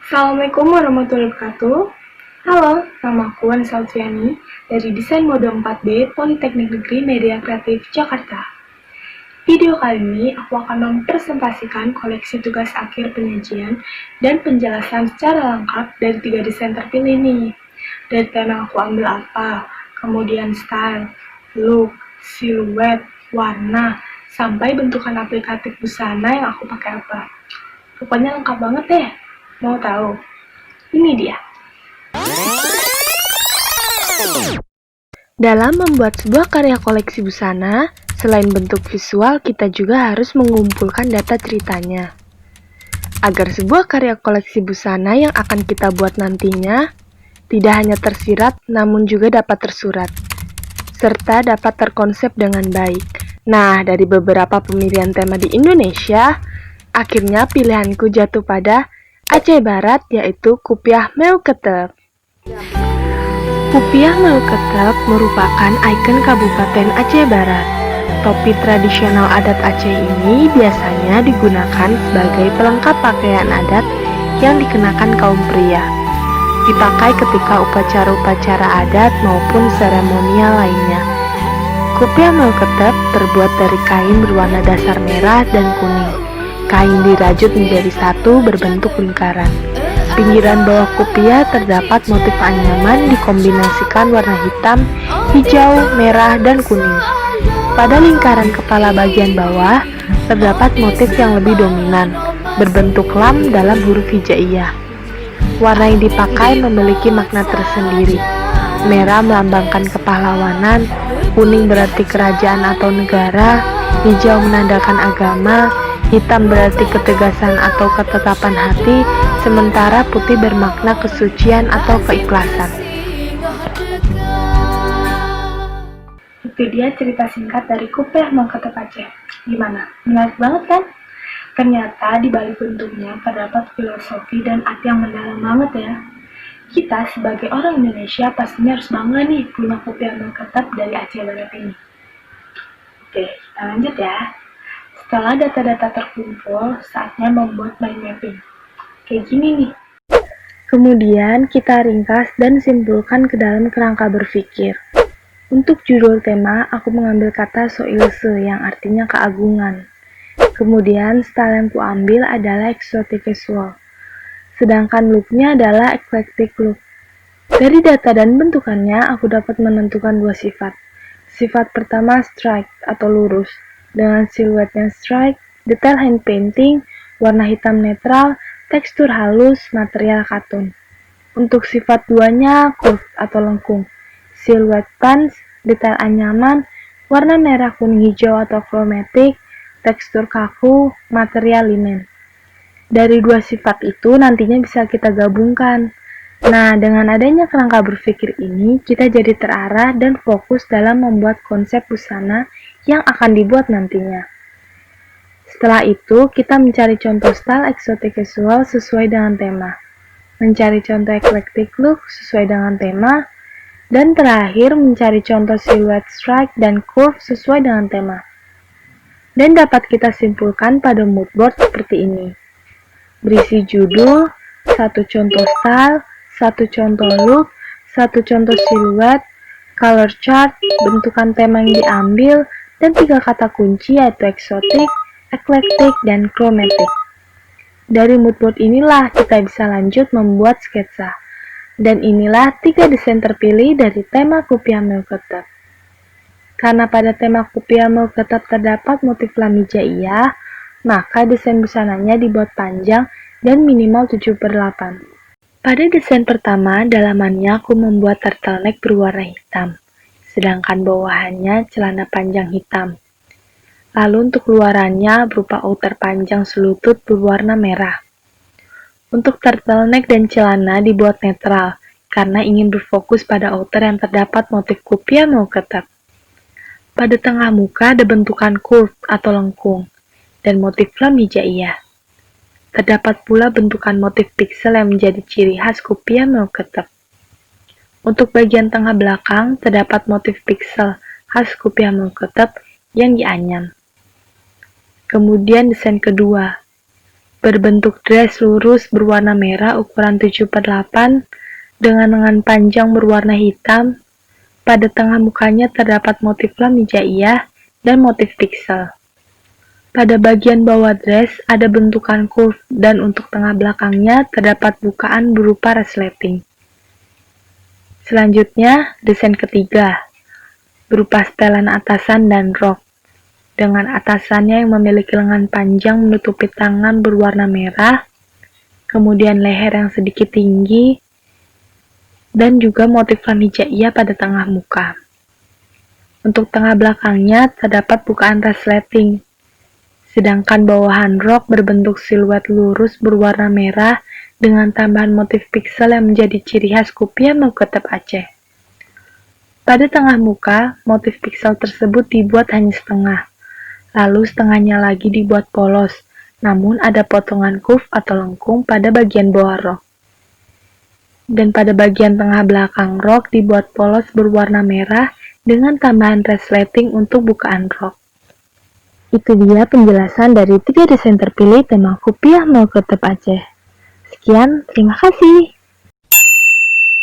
Assalamualaikum warahmatullahi wabarakatuh. Halo, nama aku Anissa Luciani dari Desain Mode 4B Politeknik Negeri Media Kreatif Jakarta. Video kali ini aku akan mempresentasikan koleksi tugas akhir penyajian dan penjelasan secara lengkap dari 3 desain terpilih nih. Dari tema yang aku ambil apa, kemudian style, look, siluet, warna, sampai bentukan aplikatif busana yang aku pakai apa. Pokoknya lengkap banget deh. Mau tahu? Ini dia. Dalam membuat sebuah karya koleksi busana, selain bentuk visual, kita juga harus mengumpulkan data ceritanya. Agar sebuah karya koleksi busana yang akan kita buat nantinya tidak hanya tersirat, namun juga dapat tersurat, serta dapat terkonsep dengan baik. Nah, dari beberapa pemilihan tema di Indonesia, akhirnya pilihanku jatuh pada Aceh Barat, yaitu Kupiah Meuketek. Kupiah Meuketek merupakan ikon Kabupaten Aceh Barat. Topi tradisional adat Aceh ini biasanya digunakan sebagai pelengkap pakaian adat yang dikenakan kaum pria. Dipakai ketika upacara-upacara adat maupun seremonial lainnya. Kupiah Meuketek terbuat dari kain berwarna dasar merah dan kuning. Kain dirajut menjadi satu berbentuk lingkaran. Pinggiran bawah kupiah terdapat motif anyaman dikombinasikan warna hitam, hijau, merah, dan kuning. Pada lingkaran kepala bagian bawah, terdapat motif yang lebih dominan, berbentuk lam dalam huruf hijaiyah. Warna yang dipakai memiliki makna tersendiri. Merah melambangkan kepahlawanan, kuning berarti kerajaan atau negara, hijau menandakan agama, hitam berarti ketegasan atau ketetapan hati, sementara putih bermakna kesucian atau keikhlasan. Itu dia cerita singkat dari Kupiah Meuketek Aceh. Gimana? Menarik banget kan? Ternyata di balik bentuknya terdapat filosofi dan arti yang mendalam banget ya. Kita sebagai orang Indonesia pastinya harus bangga nih punya Kupiah Meuketek dari Aceh Barat ini. Oke, kita lanjut ya. Setelah data-data terkumpul, saatnya membuat mind mapping. Kayak gini nih. Kemudian kita ringkas dan simpulkan ke dalam kerangka berpikir. Untuk judul tema, aku mengambil kata soilse yang artinya keagungan. Kemudian style yang ku ambil adalah exotic casual. Sedangkan looknya adalah eclectic look. Dari data dan bentukannya, aku dapat menentukan dua sifat. Sifat pertama strike atau lurus, dengan siluetnya strike, detail hand painting, warna hitam netral, tekstur halus, material katun. Untuk sifat duanya curve atau lengkung, siluet pants, detail anyaman, warna merah kuning hijau atau chromatic, tekstur kaku, material linen. Dari dua sifat itu nantinya bisa kita gabungkan. Nah, dengan adanya kerangka berpikir ini, kita jadi terarah dan fokus dalam membuat konsep busana yang akan dibuat nantinya. Setelah itu, kita mencari contoh style exotic casual sesuai dengan tema, mencari contoh eclectic look sesuai dengan tema, dan terakhir mencari contoh siluet strike dan curve sesuai dengan tema. Dan dapat kita simpulkan pada mood board seperti ini. Berisi judul, satu contoh style, satu contoh look, satu contoh siluet, color chart, bentukan tema yang diambil, dan 3 kata kunci yaitu eksotik, eclectic, dan chromatic. Dari moodboard inilah kita bisa lanjut membuat sketsa. Dan inilah 3 desain terpilih dari tema Kupiah Meuketek. Karena pada tema Kupiah Meuketek terdapat motif lam hijaiyah, maka desain busananya dibuat panjang dan minimal 7/8. Pada desain pertama, dalamannya aku membuat turtleneck berwarna hitam, sedangkan bawahannya celana panjang hitam. Lalu untuk luarannya berupa outer panjang selutut berwarna merah. Untuk turtleneck dan celana dibuat netral, karena ingin berfokus pada outer yang terdapat motif Kupiah Meuketek. Pada tengah muka ada bentukan curve atau lengkung, dan motif lam hijaiyah. Terdapat pula bentukan motif pixel yang menjadi ciri khas Kupiah Meuketek. Untuk bagian tengah belakang, terdapat motif pixel khas Kupiah Meuketek yang dianyam. Kemudian desain kedua, berbentuk dress lurus berwarna merah ukuran 7/8 dengan lengan panjang berwarna hitam. Pada tengah mukanya terdapat motif lam hijaiyah dan motif pixel. Pada bagian bawah dress ada bentukan curve dan untuk tengah belakangnya terdapat bukaan berupa resleting. Selanjutnya, desain ketiga, berupa setelan atasan dan rok. Dengan atasannya yang memiliki lengan panjang menutupi tangan berwarna merah, kemudian leher yang sedikit tinggi, dan juga motif lam hijaiyah pada tengah muka. Untuk tengah belakangnya terdapat bukaan resleting, sedangkan bawahan rok berbentuk siluet lurus berwarna merah dengan tambahan motif pixel yang menjadi ciri khas kopiah Maukhutep Aceh. Pada tengah muka, motif pixel tersebut dibuat hanya setengah, lalu setengahnya lagi dibuat polos, namun ada potongan curve atau lengkung pada bagian bawah rok. Dan pada bagian tengah belakang rok dibuat polos berwarna merah dengan tambahan resleting untuk bukaan rok. Itu dia penjelasan dari 3 desain terpilih tema kopiah Maukhutep Aceh. Sekian, terima kasih.